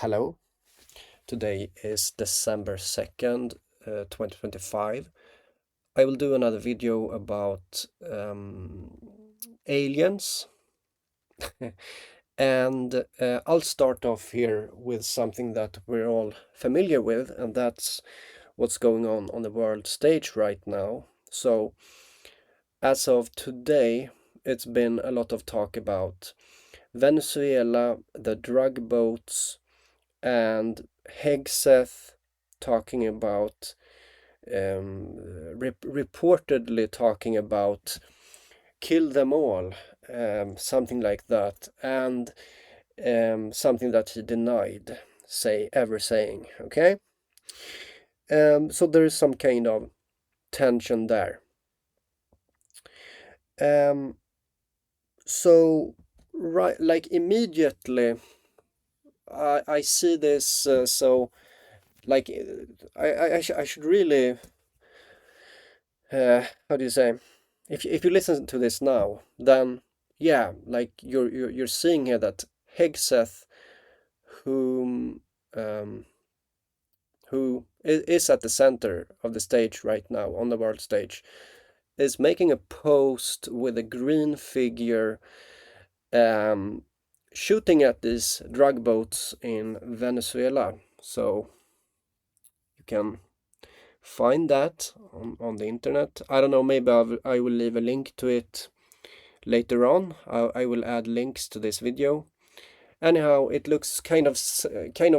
Hello, today is December 2nd, 2025. I will do another video about aliens and I'll start off here with something that we're all familiar with, and that's what's going on the world stage right now. So as of today, it's been a lot of talk about Venezuela, the drug boats, and Hegseth talking about reportedly talking about kill them all, something like that, and something that he denied ever saying. Okay, so there is some kind of tension there. So right, like immediately I see this, so like I should really how do you say, if you listen to this now, then yeah, like you're seeing here that Hegseth, whom who is at the center of the stage right now on the world stage, is making a post with a green figure shooting at these drug boats in Venezuela. So you can find that on the internet. I don't know, maybe I will leave a link to it later on. I will add links to this video. Anyhow, it looks kind of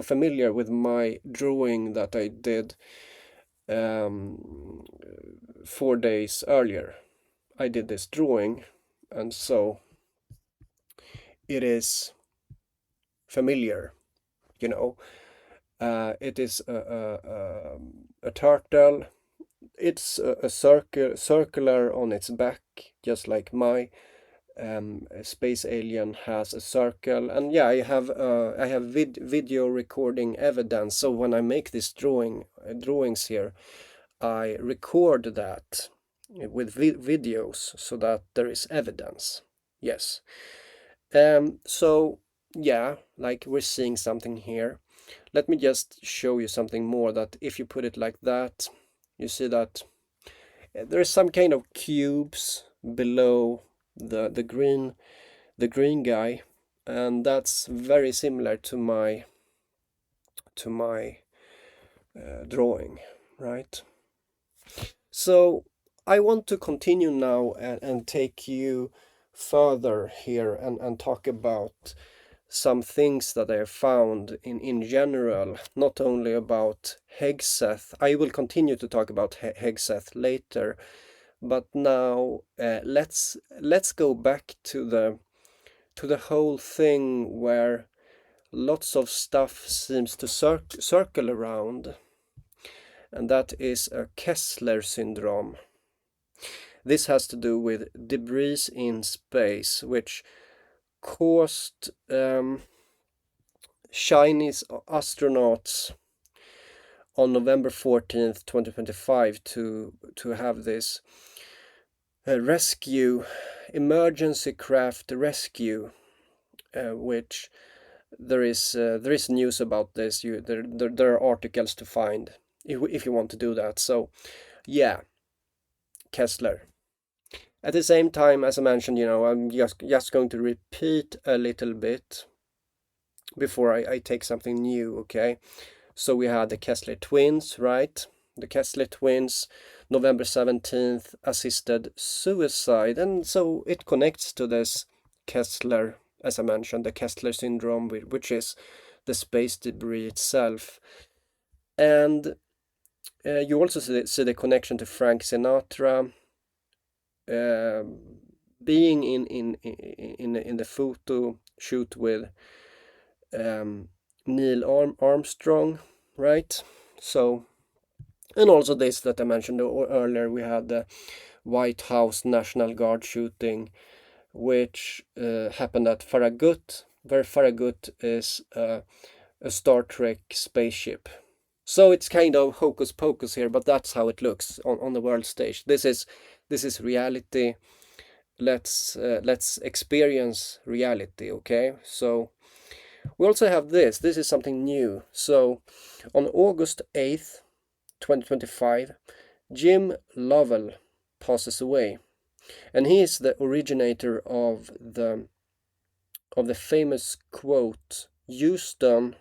familiar with my drawing that I did 4 days earlier. I did this drawing, and so it is familiar, you know. It is a turtle. It's a circular on its back, just like my space alien has a circle. And yeah, I have video recording evidence. So when I make this drawings here, I record that with videos so that there is evidence. Yes. So yeah, like we're seeing something here. Let me just show you something more, that if you put it like that, you see that there's some kind of cubes below the green guy, and that's very similar to my drawing, right? So I want to continue now and take you further here and talk about some things that I have found in general, not only about Hegseth. I will continue to talk about Hegseth later, but now let's go back to the whole thing where lots of stuff seems to circle around, and that is a Kessler syndrome. This has to do with debris in space, which caused Chinese astronauts on November 14th, 2025 to have this emergency craft rescue, which there is news about this. There are articles to find if you want to do that. So yeah, Kessler. At the same time, as I mentioned, I'm just going to repeat a little bit before I take something new, okay? So we had the Kessler twins, right? The Kessler twins, November 17th, assisted suicide. And so it connects to this Kessler, as I mentioned, the Kessler syndrome, which is the space debris itself. And you also see the connection to Frank Sinatra being in the photo shoot with Neil Armstrong, right? So, and also this that I mentioned earlier, we had the White House National Guard shooting, which happened at Farragut, where Farragut is a Star Trek spaceship. So it's kind of hocus pocus here, but that's how it looks on the world stage. This is reality. Let's experience reality, okay? So We also have this. This is something new. So on August 8th, 2025, Jim Lovell passes away. And he is the originator of the famous quote, Houston,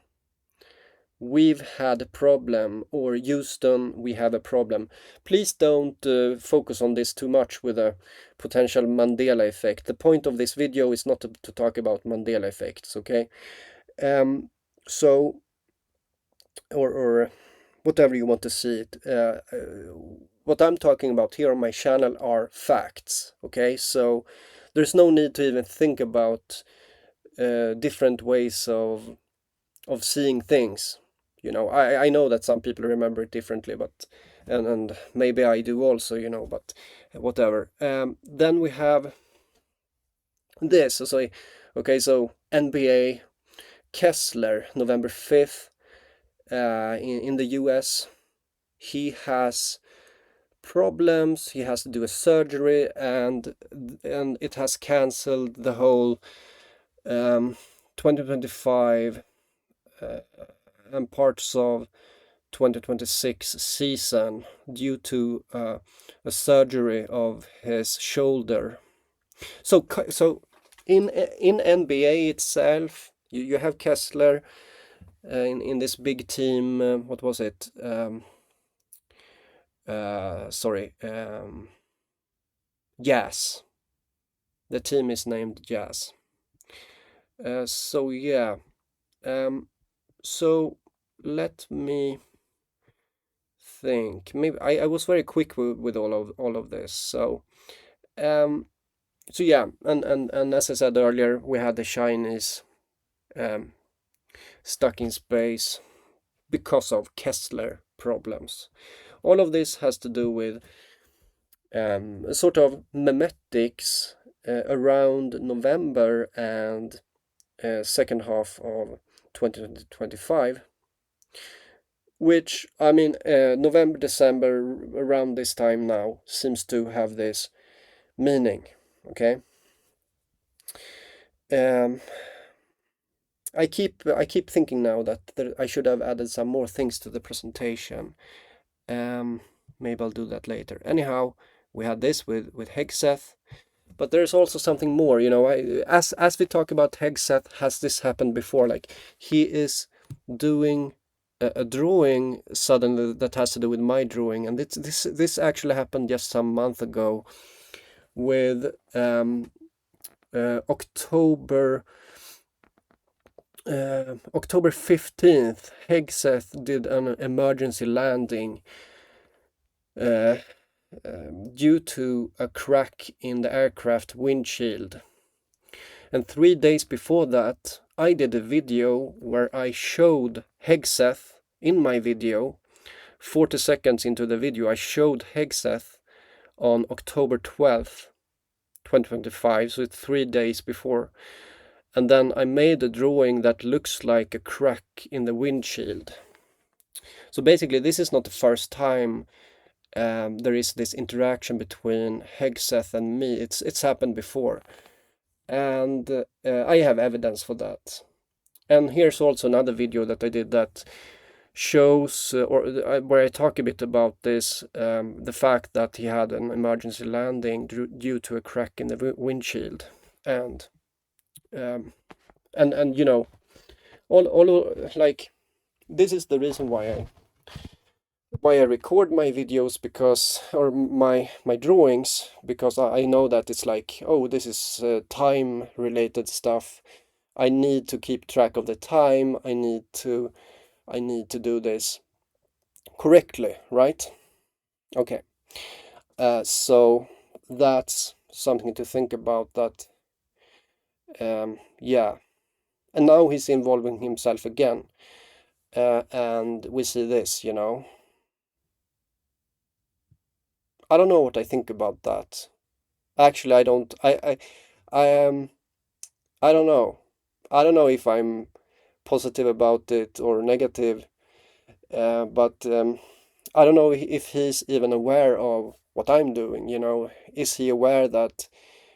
we've had a problem, or Houston, we have a problem. Please don't focus on this too much with a potential Mandela effect. The point of this video is not to talk about Mandela effects, okay? So, or whatever you want to see it. What I'm talking about here on my channel are facts, okay? So there's no need to even think about different ways of seeing things. You know, I know that some people remember it differently, but and maybe I do also, you know, but whatever. Then we have this. So, okay, so NBA, Kessler, November 5th, in the US, he has problems. He has to do a surgery, and it has cancelled the whole 2025 and parts of 2026 season due to a surgery of his shoulder. So in NBA itself, you have Kessler in this big team. What was it? Jazz. The team is named Jazz. So yeah. So let me think. Maybe I was very quick with all of this. So yeah, and as I said earlier, we had the Chinese stuck in space because of Kessler problems. All of this has to do with a sort of memetics around November and second half of 2025, which, I mean, November, December, around this time now, seems to have this meaning, okay? I keep thinking now that I should have added some more things to the presentation. Maybe I'll do that later. Anyhow, we had this with Hegseth, but there's also something more, you know. As we talk about Hegseth, has this happened before? Like, he is doing a drawing suddenly that has to do with my drawing, and this actually happened just some month ago with October 15th. Hegseth did an emergency landing due to a crack in the aircraft windshield. And 3 days before that, I did a video where I showed Hegseth in my video. 40 seconds into the video, I showed Hegseth on October 12th, 2025, so it's 3 days before. And then I made a drawing that looks like a crack in the windshield. So basically, this is not the first time there is this interaction between Hegseth and me. It's happened before, and I have evidence for that. And here's also another video that I did that shows where I talk a bit about this, the fact that he had an emergency landing due to a crack in the windshield, and you know, all like, this is the reason why I record my videos, because, or my drawings, because I know that it's like, oh, this is time related stuff. I need to keep track of the time. I need to do this correctly, right? Okay. So that's something to think about, that yeah. And now he's involving himself again, and we see this, you know. I don't know what I think about that. Actually, I don't. I don't know. I don't know if I'm positive about it or negative. But I don't know if he's even aware of what I'm doing. You know, is he aware that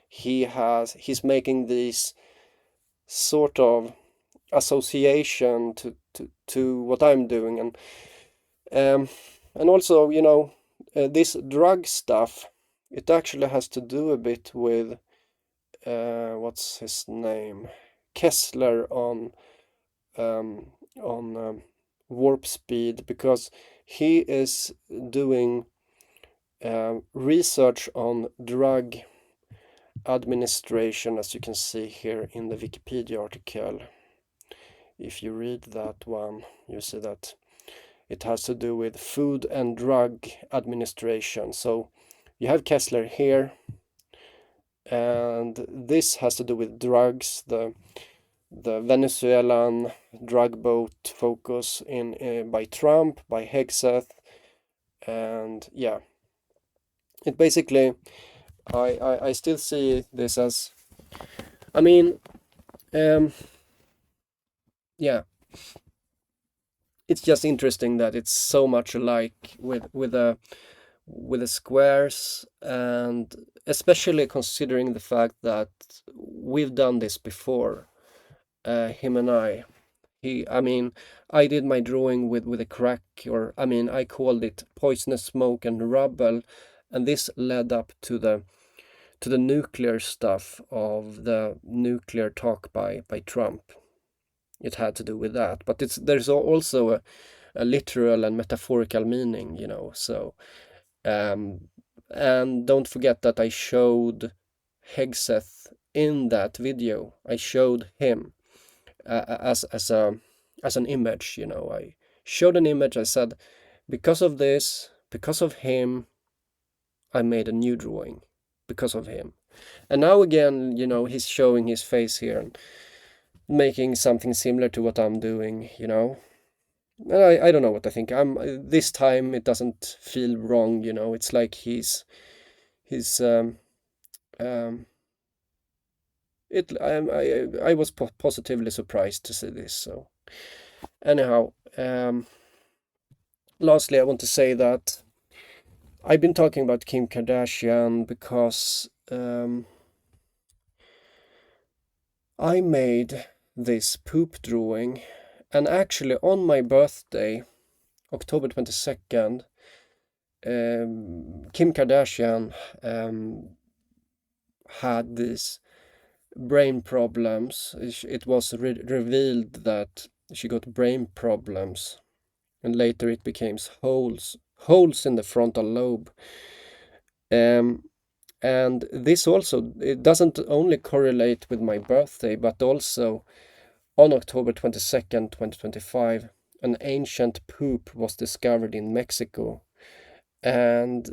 he's making these sort of association to what I'm doing, and also, this drug stuff, it actually has to do a bit with what's his name, Kessler um, on warp speed, because he is doing research on drug administration, as you can see here in the Wikipedia article. If you read that one, you see that it has to do with food and drug administration. So you have Kessler here, and this has to do with drugs, the Venezuelan drug boat focus in by Trump, by Hegseth, and yeah, it basically, I still see this as, I mean, yeah, it's just interesting that it's so much alike with the squares, and especially considering the fact that we've done this before, him and I mean, I did my drawing with a crack, or I mean, I called it poisonous smoke and rubble, and this led up to the nuclear stuff of the nuclear talk by Trump. It had to do with that, but there's also a literal and metaphorical meaning, So, and don't forget that I showed Hegseth in that video. I showed him as an image, I showed an image. I said, because of this, because of him, I made a new drawing because of him. And now again, he's showing his face here and making something similar to what I'm doing, I don't know what I think. This time it doesn't feel wrong, It's like he's I was positively surprised to see this. So anyhow, lastly, I want to say that I've been talking about Kim Kardashian because I made this poop drawing, and actually on my birthday, October 22nd, Kim Kardashian had these brain problems. It was revealed that she got brain problems, and later it became holes in the frontal lobe. And this also, it doesn't only correlate with my birthday, but also on October 22nd, 2025, an ancient poop was discovered in Mexico. And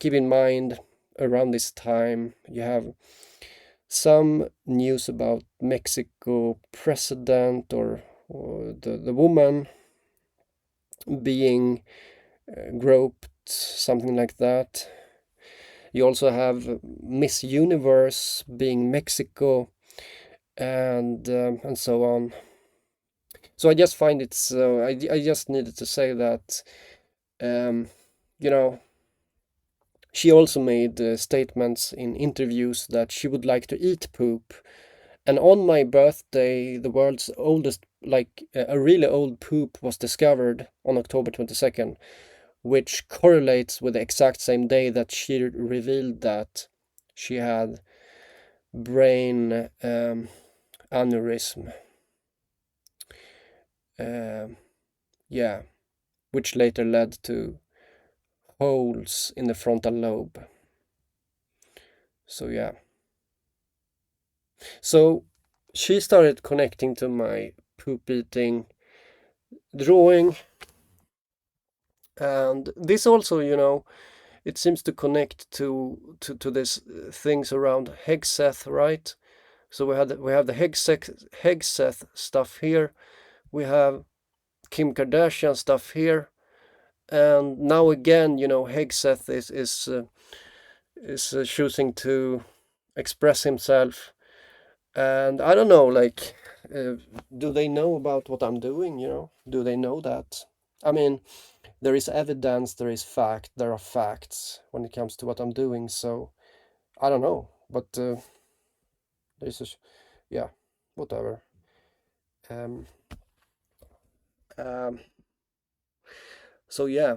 keep in mind, around this time, you have some news about Mexico president, or the woman being groped, something like that. You also have Miss Universe being Mexico, and so on. So I just find it so. I just needed to say that, she also made statements in interviews that she would like to eat poop. And on my birthday, the world's oldest, like a really old poop, was discovered on October 22nd, which correlates with the exact same day that she revealed that she had brain aneurysm. Yeah, which later led to holes in the frontal lobe. So yeah. So she started connecting to my poop eating drawing, and this also, it seems to connect to this things around Hegseth, right? So we have the Hegseth stuff here, we have Kim Kardashian stuff here, and now again, Hegseth is choosing to express himself, and I don't know, like, do they know about what I'm doing? Do they know that? I mean, there is evidence, there is fact, there are facts when it comes to what I'm doing. So I don't know, but this is, yeah, whatever. Um, so yeah,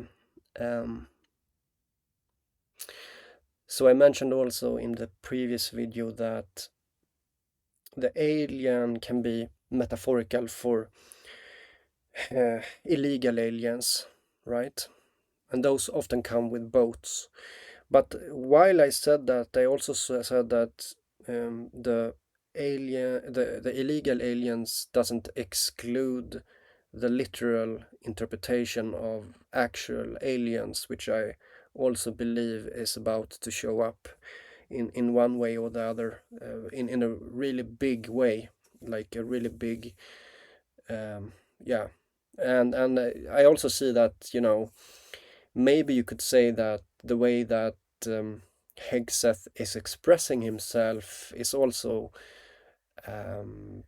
so I mentioned also in the previous video that the alien can be metaphorical for illegal aliens, right? And those often come with boats. But while I said that, I also said that the illegal aliens doesn't exclude the literal interpretation of actual aliens, which I also believe is about to show up in one way or the other, in a really big way, like a really big, yeah. And I also see that, maybe you could say that the way that Hegseth is expressing himself is also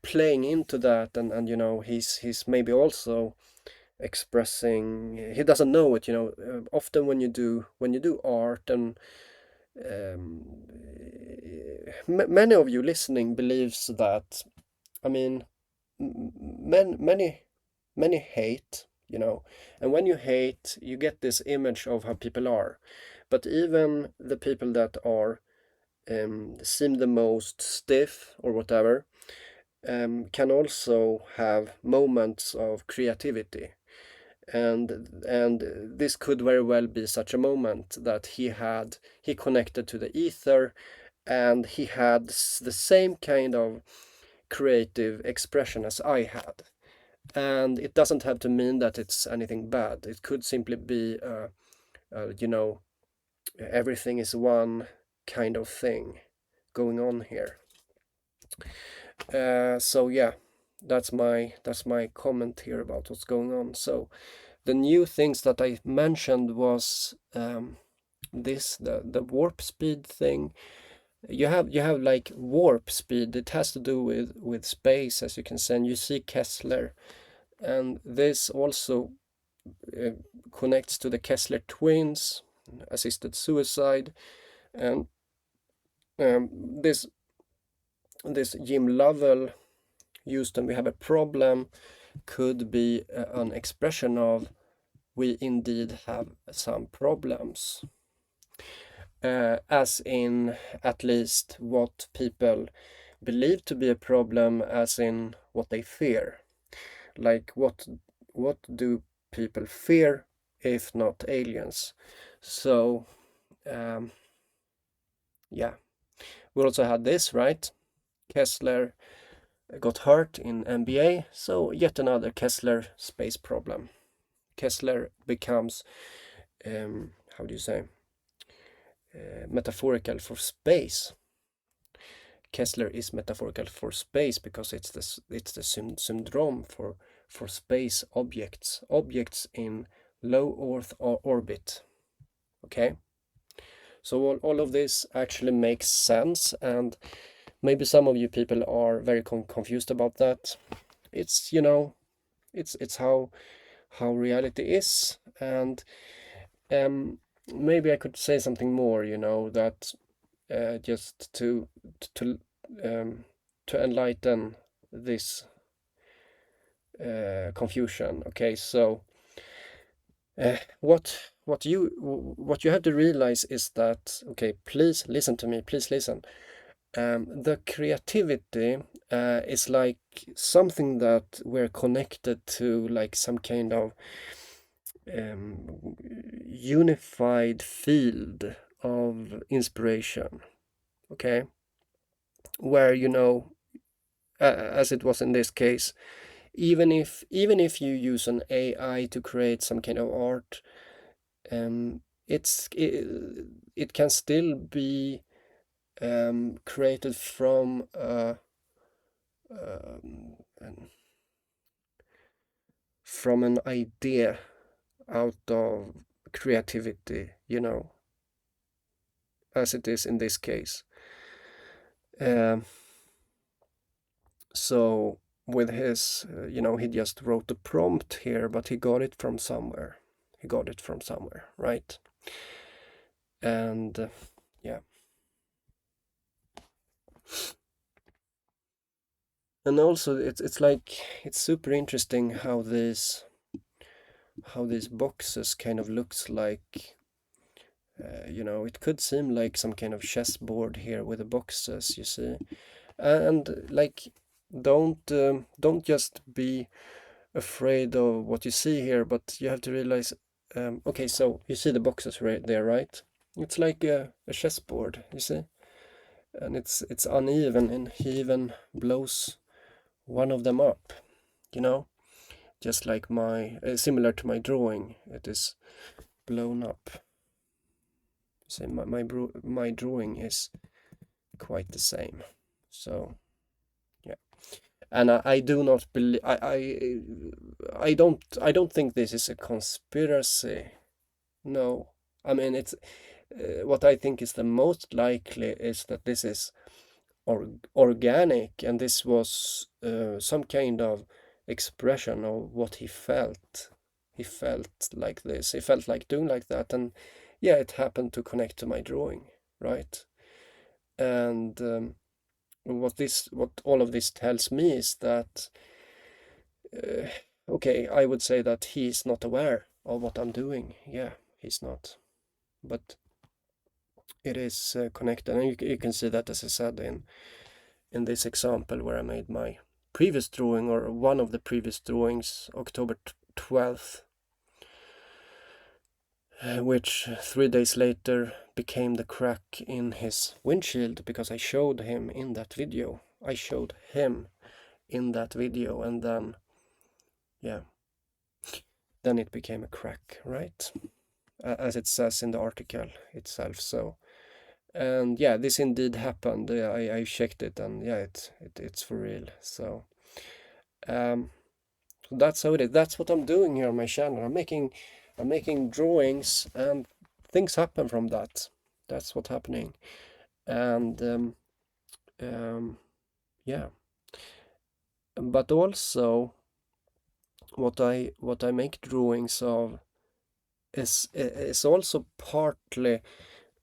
playing into that, and he's maybe also expressing, he doesn't know it, often when you do art, and many of you listening believes that, I mean, many hate, and when you hate, you get this image of how people are. But even the people that are seem the most stiff or whatever can also have moments of creativity. And this could very well be such a moment that he connected to the ether, and he had the same kind of creative expression as I had. And it doesn't have to mean that it's anything bad. It could simply be, everything is one kind of thing going on here. So yeah, that's my comment here about what's going on. So the new things that I mentioned was the warp speed thing. You have like warp speed. It has to do with space, as you can see. And you see Kessler, and this also connects to the Kessler twins, assisted suicide, and this Jim Lovell, Houston, we have a problem, could be an expression of we indeed have some problems. As in at least what people believe to be a problem, as in what they fear. Like what do people fear if not aliens? So yeah, we also had this, right? Kessler got hurt in NBA, so yet another Kessler space problem. Kessler becomes how do you say, metaphorical for space. Kessler is metaphorical for space because it's the syndrome for space objects in low Earth orbit. Okay, so all of this actually makes sense, and maybe some of you people are very confused about that. It's it's how reality is, and maybe I could say something more, that just to enlighten this confusion. Okay, so what you have to realize is that, okay, please listen to me, please listen. The creativity is like something that we're connected to, like some kind of unified field of inspiration. Okay, where as it was in this case, even if you use an AI to create some kind of art, it can still be created from an idea out of creativity, as it is in this case. So with his, he just wrote the prompt here, but he got it from somewhere. Right? And yeah. And also it's like it's super interesting how these boxes kind of looks like. It could seem like some kind of chessboard here with the boxes, you see. And like, don't just be afraid of what you see here, but you have to realize, okay, so you see the boxes right there, right? It's like a chessboard, you see, and it's uneven, and he even blows one of them up, you know, just like my similar to my drawing, it is blown up. See, my drawing is quite the same. So yeah, and I do not believe I don't think this is a conspiracy. No, I mean it's what I think is the most likely is that this is organic, and this was some kind of expression of what he felt. He felt like this. He felt like doing like that, and yeah, it happened to connect to my drawing, right? And what all of this tells me is that uh, okay, I would say that he's not aware of what I'm doing. Yeah, he's not, but it is connected, and you can see that, as I said, in this example where I made my previous drawing, or one of the previous drawings, October 12th, which 3 days later became the crack in his windshield, because I showed him in that video. I showed him in that video, and then, yeah, then it became a crack, right? As it says in the article itself. So, and yeah, this indeed happened. I checked it, and yeah, it's for real. So, um, that's how it is. That's what I'm doing here on my channel. I'm making drawings, and things happen from that. That's what's happening. And yeah, but also what I make drawings of is also partly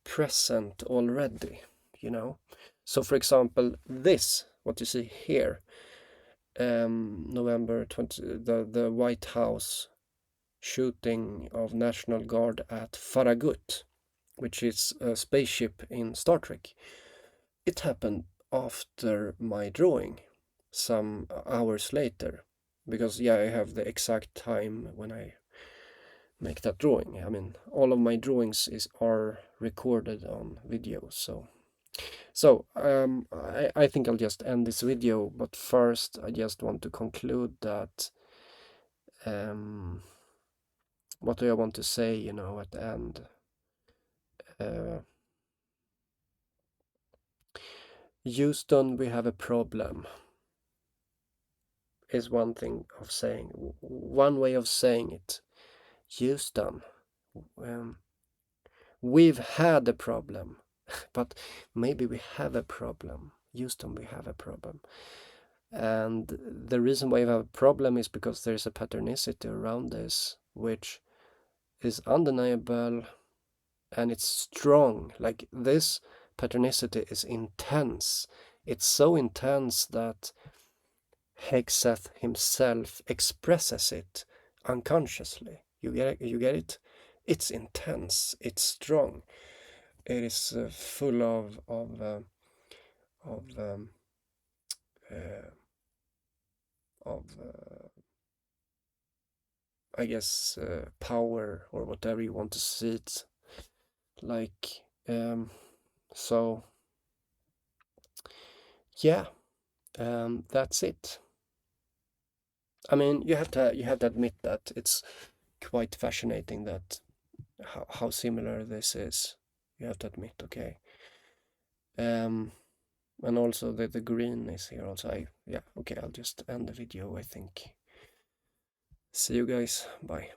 present already, you know. So for example, this, what you see here, November 20, the White House shooting of National Guard at Farragut, which is a spaceship in Star Trek. It happened after my drawing, some hours later, because yeah, I have the exact time when I make that drawing. I mean, all of my drawings are recorded on video. So I think I'll just end this video, but first I just want to conclude that what do I want to say, at the end? Houston, we have a problem, is one thing of saying, one way of saying it. Houston, we've had a problem, but maybe we have a problem. Houston, we have a problem. And the reason why we have a problem is because there's a patternicity around this, which is undeniable, and it's strong. Like, this patternicity is intense. It's so intense that Hegseth himself expresses it unconsciously. You get it? It's intense. It's strong. It is full of uh, I guess power, or whatever you want to see it like. So yeah, that's it. I mean, you have to admit that it's quite fascinating that how similar this is. You have to admit, okay. And also the green is here also. Yeah, okay, I'll just end the video, I think. See you guys. Bye.